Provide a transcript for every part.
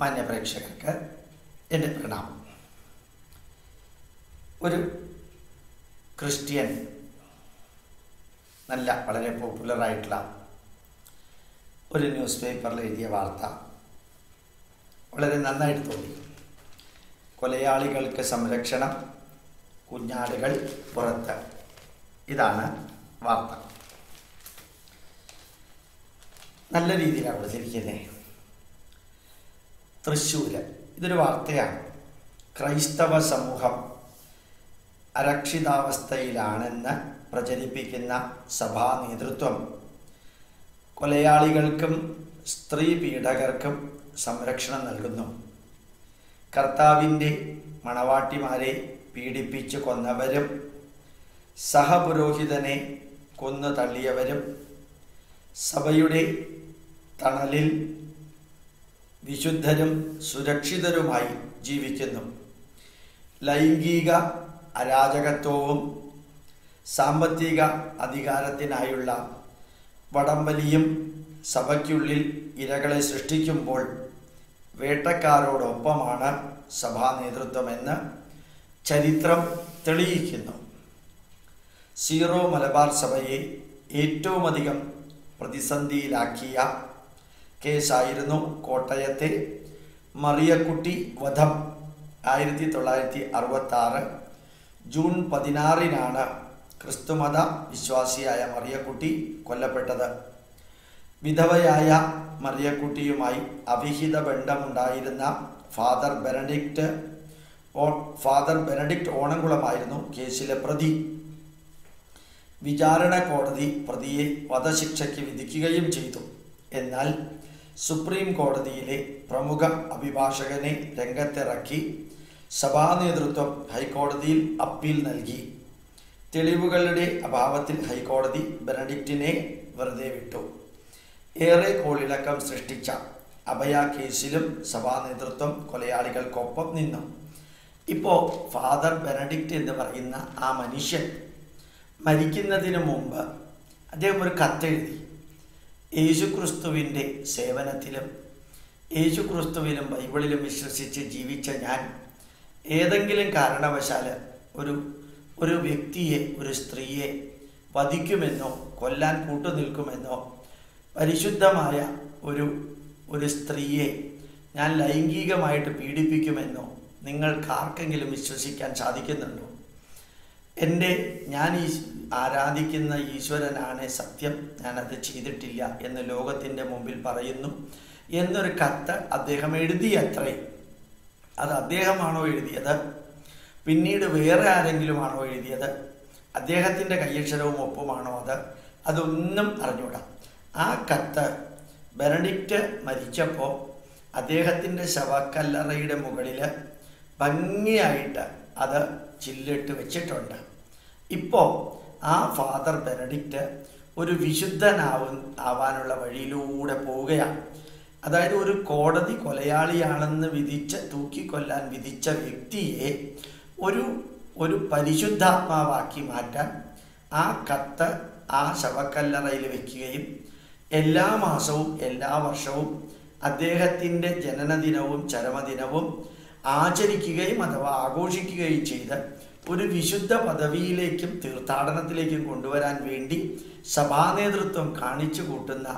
മാന്യപ്രേക്ഷകർക്ക് എൻ്റെ പ്രണാമം. ഒരു ക്രിസ്ത്യൻ വളരെ പോപ്പുലറായിട്ടുള്ള ഒരു ന്യൂസ് പേപ്പറിൽ എഴുതിയ വാർത്ത വളരെ നന്നായിട്ട് തോന്നി. കൊലയാളികൾക്ക് സംരക്ഷണം, കുഞ്ഞാടുകൾ പുറത്ത്. ഇതാണ് വാർത്ത. നല്ല രീതിയിലാണ് അവതരിക്കുന്നത്. തൃശ്ശൂർ, ഇതൊരു വാർത്തയാണ്. ക്രൈസ്തവ സമൂഹം അരക്ഷിതാവസ്ഥയിലാണെന്ന് പ്രചരിപ്പിക്കുന്ന സഭാ നേതൃത്വം കൊലയാളികൾക്കും സ്ത്രീ പീഡകർക്കും സംരക്ഷണം നൽകുന്നു. കർത്താവിൻ്റെ മണവാട്ടിമാരെ പീഡിപ്പിച്ച് കൊന്നവരും സഹപുരോഹിതനെ കൊന്നു തള്ളിയവരും സഭയുടെ തണലിൽ വിശുദ്ധരും സുരക്ഷിതരുമായി ജീവിക്കുന്നു. ലൈംഗിക അരാജകത്വവും സാമ്പത്തിക അധികാരത്തിനായുള്ള വടംവലിയും സഭയ്ക്കുള്ളിൽ ഇരകളെ സൃഷ്ടിക്കുമ്പോൾ വേട്ടക്കാരോടൊപ്പമാണ് സഭാ നേതൃത്വമെന്ന് ചരിത്രം തെളിയിക്കുന്നു. സീറോ മലബാർ സഭയെ ഏറ്റവുമധികം പ്രതിസന്ധിയിലാക്കിയ കേസായിരുന്നു കോട്ടയത്തെ മറിയക്കുട്ടി വധം. 1966 ജൂൺ 16 ക്രിസ്തുമത വിശ്വാസിയായ മറിയക്കുട്ടി കൊല്ലപ്പെട്ടത്. വിധവയായ മറിയക്കുട്ടിയുമായി അവിഹിത ബന്ധമുണ്ടായിരുന്ന ഫാദർ ബെനഡിക്റ്റ് ഓണംകുളമായിരുന്നു കേസിലെ പ്രതി. വിചാരണ കോടതി പ്രതിയെ വധശിക്ഷയ്ക്ക് വിധിക്കുകയും ചെയ്തു. എന്നാൽ സുപ്രീം കോടതിയിലെ പ്രമുഖ അഭിഭാഷകനെ രംഗത്തിറക്കി സഭാ നേതൃത്വം ഹൈക്കോടതിയിൽ അപ്പീൽ നൽകി. തെളിവുകളുടെ അഭാവത്തിൽ ഹൈക്കോടതി ബെനഡിക്റ്റിനെ വെറുതെ വിട്ടു. ഏറെ കോളിളക്കം സൃഷ്ടിച്ച അഭയ കേസിലും സഭാ നേതൃത്വം കൊലയാളികൾക്കൊപ്പം നിന്നു. ഇപ്പോൾ ഫാദർ ബെനഡിക്റ്റ് എന്ന് പറയുന്ന ആ മനുഷ്യൻ മരിക്കുന്നതിന് മുമ്പ് അദ്ദേഹം ഒരു കത്തെഴുതി. യേശുക്രിസ്തുവിൻ്റെ സേവനത്തിലും യേശുക്രിസ്തുവിലും ബൈബിളിലും വിശ്വസിച്ച് ജീവിച്ച ഞാൻ ഏതെങ്കിലും കാരണവശാൽ ഒരു വ്യക്തിയെ, ഒരു സ്ത്രീയെ വധിക്കുമെന്നോ കൊല്ലാൻ കൂട്ടുനിൽക്കുമെന്നോ പരിശുദ്ധമായ ഒരു സ്ത്രീയെ ഞാൻ ലൈംഗികമായിട്ട് പീഡിപ്പിക്കുമെന്നോ നിങ്ങൾക്കാർക്കെങ്കിലും വിശ്വസിക്കാൻ സാധിക്കുന്നുണ്ടോ? ഞാൻ ആരാധിക്കുന്ന ഈശ്വരനാണ് സത്യം, ഞാനത് ചെയ്തിട്ടില്ല എന്ന് ലോകത്തിൻ്റെ മുമ്പിൽ പറയുന്നു എന്നൊരു കത്ത് അദ്ദേഹം എഴുതിയത്രേ. അത് അദ്ദേഹമാണോ എഴുതിയത്? പിന്നീട് വേറെ ആരെങ്കിലുമാണോ എഴുതിയത്? അദ്ദേഹത്തിൻ്റെ കയ്യക്ഷരവും ഒപ്പുമാണോ അതൊന്നും അറിഞ്ഞൂടാ. ആ കത്ത് ബെനഡിക്റ്റ് മരിച്ചപ്പോൾ അദ്ദേഹത്തിൻ്റെ ശവക്കല്ലറയുടെ മുകളിൽ ഭംഗിയായിട്ട് അത് ചില്ലിട്ട് വെച്ചിട്ടുണ്ട്. ഇപ്പോൾ ആ ഫാദർ ബെനഡിക്റ്റ് ഒരു വിശുദ്ധനാവാനുള്ള വഴിയിലൂടെ പോവുകയാണ്. അതായത് ഒരു കോടതി കൊലയാളിയാണെന്ന് തൂക്കിക്കൊല്ലാൻ വിധിച്ച വ്യക്തിയെ ഒരു പരിശുദ്ധാത്മാവാക്കി മാറ്റാൻ ആ കത്ത് ആ ശവക്കല്ലറയിൽ വയ്ക്കുകയും എല്ലാ മാസവും എല്ലാ വർഷവും അദ്ദേഹത്തിൻ്റെ ജനനദിനവും ചരമദിനവും ആചരിക്കുകയും അഥവാ ആഘോഷിക്കുകയും ചെയ്ത് ഒരു വിശുദ്ധ പദവിയിലേക്കും തീർത്ഥാടനത്തിലേക്കും കൊണ്ടുവരാൻ വേണ്ടി സഭാനേതൃത്വം കാണിച്ചു കൂട്ടുന്ന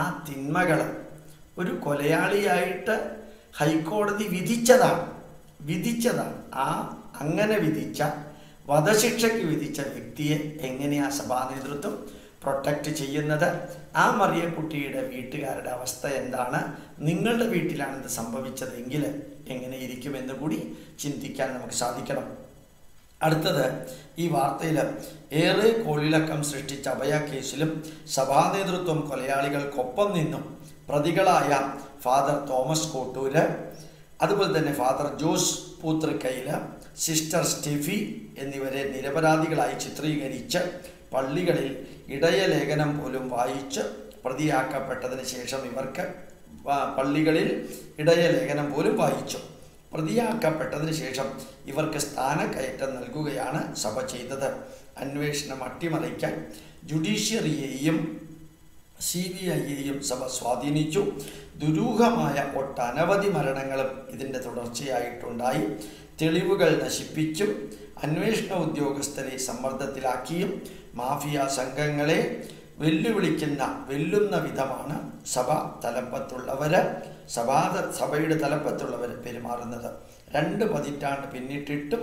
ആ തിന്മകൾ ഒരു കൊലയാളിയായിട്ട് ഹൈക്കോടതി വിധിച്ചതാണ്. അങ്ങനെ വിധിച്ച വധശിക്ഷയ്ക്ക് വിധിച്ച വ്യക്തിയെ എങ്ങനെയാ സഭാനേതൃത്വം പ്രൊട്ടക്റ്റ് ചെയ്യുന്നത്? ആ മറിയക്കുട്ടിയുടെ വീട്ടുകാരുടെ അവസ്ഥ എന്താണ്? നിങ്ങളുടെ വീട്ടിലാണ് ഇത് സംഭവിച്ചതെങ്കിൽ എങ്ങനെ ഇരിക്കുമെന്ന് കൂടി ചിന്തിക്കാൻ നമുക്ക് സാധിക്കണം. അടുത്തത്, ഈ വാർത്തയിൽ ഏറെ കോളിളക്കം സൃഷ്ടിച്ച അഭയ കേസിലും സഭാ നേതൃത്വം കൊലയാളികൾക്കൊപ്പം നിന്നും പ്രതികളായ ഫാദർ തോമസ് കോട്ടൂര്, അതുപോലെ തന്നെ father Jose Poothrikkayil, sister Steffi എന്നിവരെ നിരപരാധികളായി ചിത്രീകരിച്ച് പള്ളികളിൽ ഇടയലേഖനം പോലും വായിച്ച് പ്രതിയാക്കപ്പെട്ടതിന് ശേഷം പള്ളികളിൽ ഇടയലേഖനം പോലും വായിച്ചു പ്രതിയാക്കപ്പെട്ടതിന് ശേഷം ഇവർക്ക് സ്ഥാനക്കയറ്റം നൽകുകയാണ് സഭ ചെയ്തത്. അന്വേഷണം അട്ടിമറിക്കാൻ ജുഡീഷ്യറിയെയും CBIയെയും സഭ സ്വാധീനിച്ചു. ദുരൂഹമായ ഒട്ടനവധി മരണങ്ങളും ഇതിൻ്റെ തുടർച്ചയായിട്ടുണ്ടായി. തെളിവുകൾ നശിപ്പിച്ചും അന്വേഷണ ഉദ്യോഗസ്ഥരെ സമ്മർദ്ദത്തിലാക്കിയും മാഫിയ സംഘങ്ങളെ വെല്ലുന്ന വിധമാണ് സഭയുടെ തലപ്പത്തുള്ളവർ പെരുമാറുന്നത്. 2 പതിറ്റാണ്ട് പിന്നിട്ടിട്ടും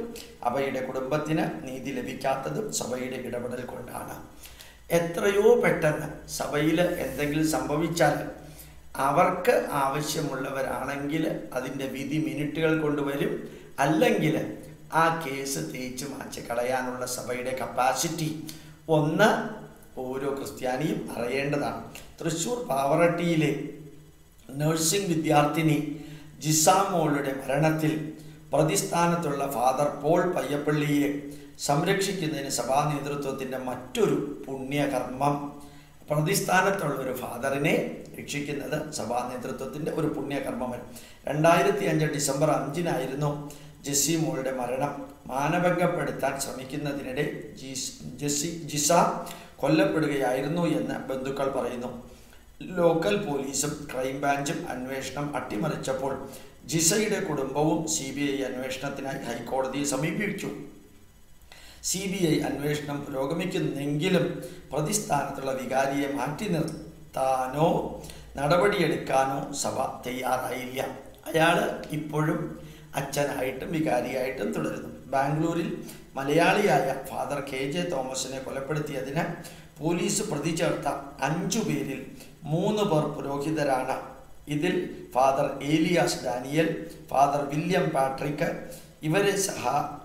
അവയുടെ കുടുംബത്തിന് നീതി ലഭിക്കാത്തതും സഭയുടെ ഇടപെടൽ കൊണ്ടാണ്. എത്രയോ പെട്ടെന്ന് സഭയിൽ എന്തെങ്കിലും സംഭവിച്ചാൽ അവർക്ക് ആവശ്യമുള്ളവരാണെങ്കിൽ അതിൻ്റെ വിധി മിനിറ്റുകൾ കൊണ്ടുവരും. അല്ലെങ്കിൽ ആ കേസ് തേച്ച് മാച്ച് കളയാനുള്ള സഭയുടെ കപ്പാസിറ്റി ഓരോ ക്രിസ്ത്യാനിയും അറിയേണ്ടതാണ്. തൃശ്ശൂർ പാവറട്ടിയിലെ നഴ്സിംഗ് വിദ്യാർത്ഥിനി ജിസാമോളുടെ മരണത്തിൽ പ്രതിസ്ഥാനത്തുള്ള ഫാദർ പോൾ പയ്യപ്പള്ളിയെ സംരക്ഷിക്കുന്നതിന് സഭാ നേതൃത്വത്തിൻ്റെ മറ്റൊരു പുണ്യകർമ്മം. പ്രതിസ്ഥാനത്തുള്ള ഒരു ഫാദറിനെ രക്ഷിക്കുന്നത് സഭാ നേതൃത്വത്തിൻ്റെ ഒരു പുണ്യകർമ്മമാണ്. 2005 ഡിസംബർ 5 ജെസ്സി മോളുടെ മരണം. മാനഭംഗപ്പെടുത്താൻ ശ്രമിക്കുന്നതിനിടെ ജിസ കൊല്ലപ്പെടുകയായിരുന്നു എന്ന് ബന്ധുക്കൾ പറയുന്നു. ലോക്കൽ പോലീസും ക്രൈംബ്രാഞ്ചും അന്വേഷണം അട്ടിമറിച്ചപ്പോൾ ജിസയുടെ കുടുംബവും CBI അന്വേഷണത്തിനായി ഹൈക്കോടതിയെ സമീപിച്ചു. CBI അന്വേഷണം പുരോഗമിക്കുന്നെങ്കിലും പ്രതിസ്ഥാനത്തുള്ള വികാരിയെ മാറ്റി നിർത്താനോ നടപടിയെടുക്കാനോ സഭ തയ്യാറായില്ല. അയാൾ ഇപ്പോഴും അച്ഛനായിട്ടും വികാരിയായിട്ടും തുടരുന്നു. ബാംഗ്ലൂരിൽ മലയാളിയായ ഫാദർ KJ തോമസിനെ കൊലപ്പെടുത്തിയതിന് പോലീസ് പ്രതി ചേർത്ത 5 പേരിൽ 3 പേർ പുരോഹിതരാണ്. ഇതിൽ father Elias Daniel, father William Patrick,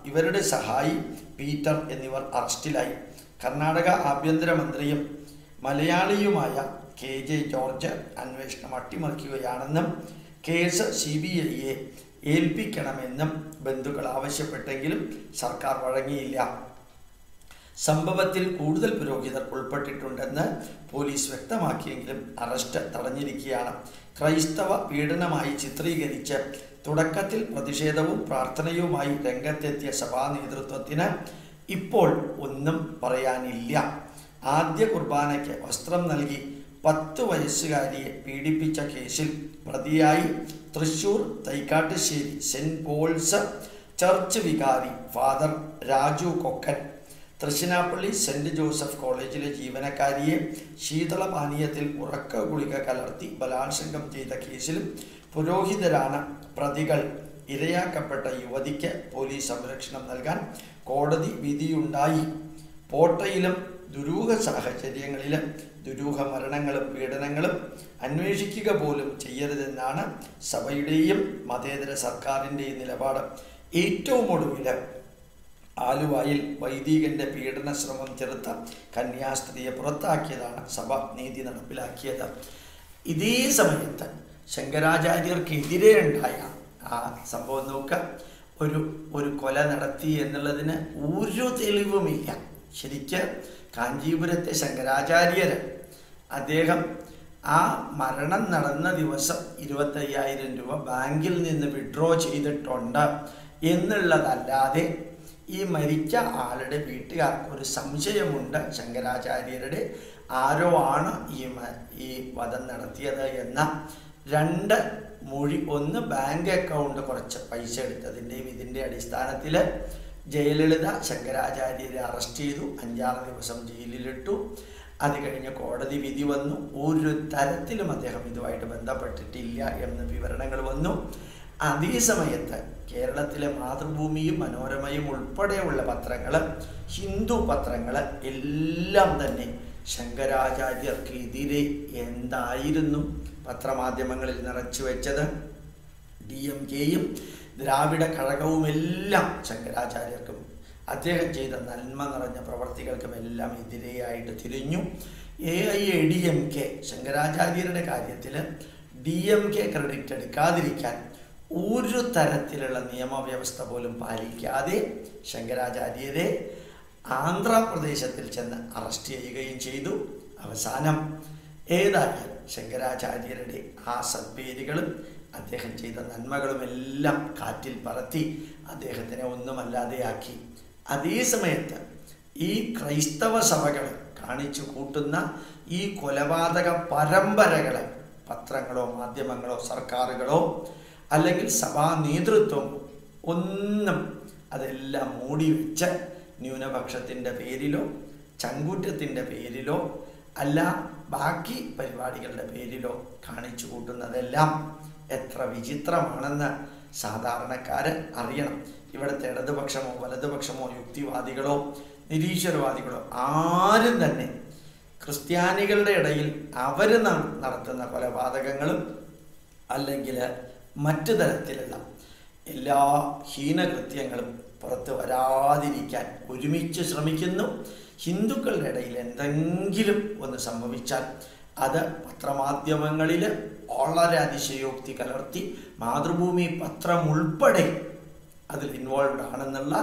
ഇവരുടെ സഹായി പീറ്റർ എന്നിവർ അറസ്റ്റിലായി. കർണാടക ആഭ്യന്തരമന്ത്രിയും മലയാളിയുമായ KJ ജോർജ് അന്വേഷണം അട്ടിമറിക്കുകയാണെന്നും കേസ് CBIയെ ഏൽപ്പിക്കണമെന്നും ബന്ധുക്കൾ ആവശ്യപ്പെട്ടെങ്കിലും സർക്കാർ വഴങ്ങിയില്ല. സംഭവത്തിൽ കൂടുതൽ പുരോഹിതർ ഉൾപ്പെട്ടിട്ടുണ്ടെന്ന് പോലീസ് വ്യക്തമാക്കിയെങ്കിലും അറസ്റ്റ് തടഞ്ഞിരിക്കുകയാണ്. ക്രൈസ്തവ പീഡനമായി ചിത്രീകരിച്ച് തുടക്കത്തിൽ പ്രതിഷേധവും പ്രാർത്ഥനയുമായി രംഗത്തെത്തിയ സഭാ നേതൃത്വത്തിന് ഇപ്പോൾ ഒന്നും പറയാനില്ല. ആദ്യ കുർബാനയ്ക്ക് വസ്ത്രം നൽകി 10 വയസ്സുകാരിയെ പീഡിപ്പിച്ച കേസിൽ പ്രതിയായി Thrissur Thaikkattussery saint Paul's church വികാരി father Raju Kokkan, Tiruchirappalli saint Joseph കോളേജിലെ ജീവനക്കാരിയെ ശീതളപാനീയത്തിൽ ഉറക്ക ഗുളിക കലർത്തി ബലാത്സംഗം ചെയ്ത കേസിലും പുരോഹിതരാണ് പ്രതികൾ. ഇരയാക്കപ്പെട്ട യുവതിക്ക് പോലീസ് സംരക്ഷണം നൽകാൻ കോടതി വിധിയുണ്ടായി. പോട്ടയിലും ദുരൂഹ സാഹചര്യങ്ങളിലും ദുരൂഹ മരണങ്ങളും പീഡനങ്ങളും അന്വേഷിക്കുക പോലും ചെയ്യരുതെന്നാണ് സഭയുടെയും മതേതര സർക്കാരിൻ്റെയും നിലപാട്. ഏറ്റവും ഒടുവിൽ ആലുവായിൽ വൈദികന്റെ പീഡന ശ്രമം ചെറുത്ത കന്യാസ്ത്രീയെ പുറത്താക്കിയതാണ് സഭ നീതി നടപ്പിലാക്കിയത്. ഇതേ സമയത്ത് ശങ്കരാചാര്യർക്കെതിരെ ഉണ്ടായ ആ സംഭവം നോക്കുക. ഒരു കൊല നടത്തി എന്നുള്ളതിന് ഒരു തെളിവുമില്ല. ശരിക്ക് കാഞ്ചീപുരത്തെ ശങ്കരാചാര്യർ അദ്ദേഹം ആ മരണം നടന്ന ദിവസം 25,000 രൂപ ബാങ്കിൽ നിന്ന് വിഡ്രോ ചെയ്തിട്ടുണ്ട് എന്നുള്ളതല്ലാതെ ഈ മരിച്ച ആളുടെ വീട്ടുകാർക്ക് ഒരു സംശയമുണ്ട് ശങ്കരാചാര്യരുടെ ആരോ ആണ് ഈ വധം നടത്തിയത് എന്ന 2 മൊഴി. ഒന്ന് ബാങ്ക് അക്കൗണ്ട് കുറച്ച് പൈസ എടുത്തതിൻ്റെയും ഇതിൻ്റെ അടിസ്ഥാനത്തിൽ ജയലളിത ശങ്കരാചാര്യരെ അറസ്റ്റ് ചെയ്തു. 5-6 ദിവസം ജയിലിലിട്ടു. അത് കഴിഞ്ഞ് കോടതി വിധി വന്നു. ഒരു തരത്തിലും അദ്ദേഹം ഇതുമായിട്ട് ബന്ധപ്പെട്ടിട്ടില്ല എന്ന് വിവരണങ്ങൾ വന്നു. അതേ സമയത്ത് കേരളത്തിലെ മാതൃഭൂമിയും മനോരമയും ഉൾപ്പെടെയുള്ള പത്രങ്ങൾ, ഹിന്ദു പത്രങ്ങൾ എല്ലാം തന്നെ ശങ്കരാചാര്യർക്കെതിരെ എന്തായിരുന്നു പത്രമാധ്യമങ്ങളിൽ നിറച്ചു വെച്ചത്? DMKയും ദ്രാവിഡ കഴകവുമെല്ലാം ശങ്കരാചാര്യർക്കും അദ്ദേഹം ചെയ്ത നന്മ നിറഞ്ഞ പ്രവർത്തികൾക്കും എല്ലാം എതിരെയായിട്ട് തിരിഞ്ഞു. AIADMK ശങ്കരാചാര്യരുടെ കാര്യത്തിൽ DMK ക്രെഡിറ്റ് എടുക്കാതിരിക്കാൻ ഒരു തരത്തിലുള്ള നിയമവ്യവസ്ഥ പോലും പാലിക്കാതെ ശങ്കരാചാര്യരെ ആന്ധ്രാപ്രദേശത്തിൽ ചെന്ന് അറസ്റ്റ് ചെയ്യുകയും ചെയ്തു. അവസാനം ഏതായാലും ശങ്കരാചാര്യരുടെ ആ സദ്പേരുകളും അദ്ദേഹം ചെയ്ത നന്മകളുമെല്ലാം കാറ്റിൽ പറത്തി അദ്ദേഹത്തിനെ ഒന്നുമല്ലാതെയാക്കി. അതേ സമയത്ത് ഈ ക്രൈസ്തവ സഭകൾ കാണിച്ചു കൂട്ടുന്ന ഈ കൊലപാതക പരമ്പരകളെ പത്രങ്ങളോ മാധ്യമങ്ങളോ സർക്കാരുകളോ അല്ലെങ്കിൽ സഭാ നേതൃത്വം ഒന്നും അതെല്ലാം മൂടി വെച്ച് ന്യൂനപക്ഷത്തിൻ്റെ പേരിലോ ചങ്കൂറ്റത്തിൻ്റെ പേരിലോ അല്ല ബാക്കി പരിപാടികളുടെ പേരിലോ കാണിച്ചു കൂട്ടുന്നതെല്ലാം എത്ര വിചിത്രമാണെന്ന് സാധാരണക്കാര് അറിയണം. ഇവിടുത്തെ ഇടതുപക്ഷമോ വലതുപക്ഷമോ യുക്തിവാദികളോ നിരീശ്വരവാദികളോ ആരും തന്നെ ക്രിസ്ത്യാനികളുടെ ഇടയിൽ അവർ നടത്തുന്ന കൊലപാതകങ്ങളും അല്ലെങ്കിൽ മറ്റു തരത്തിലുള്ള എല്ലാ ഹീനകൃത്യങ്ങളും പുറത്ത് വരാതിരിക്കാൻ ഒരുമിച്ച് ശ്രമിക്കുന്നു. ഹിന്ദുക്കളുടെ ഇടയിൽ എന്തെങ്കിലും ഒന്ന് സംഭവിച്ചാൽ അത് പത്രമാധ്യമങ്ങളിൽ വളരെ അതിശയോക്തി കലർത്തി മാതൃഭൂമി പത്രം ഉൾപ്പെടെ അതിൽ ഇൻവോൾവ് ആണെന്നുള്ള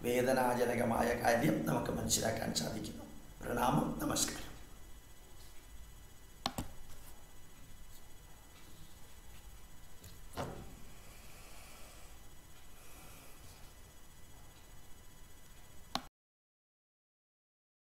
വേദനാജനകമായ കാര്യം നമുക്ക് മനസ്സിലാക്കാൻ സാധിക്കുന്നു. പ്രണാമം, നമസ്കാരം.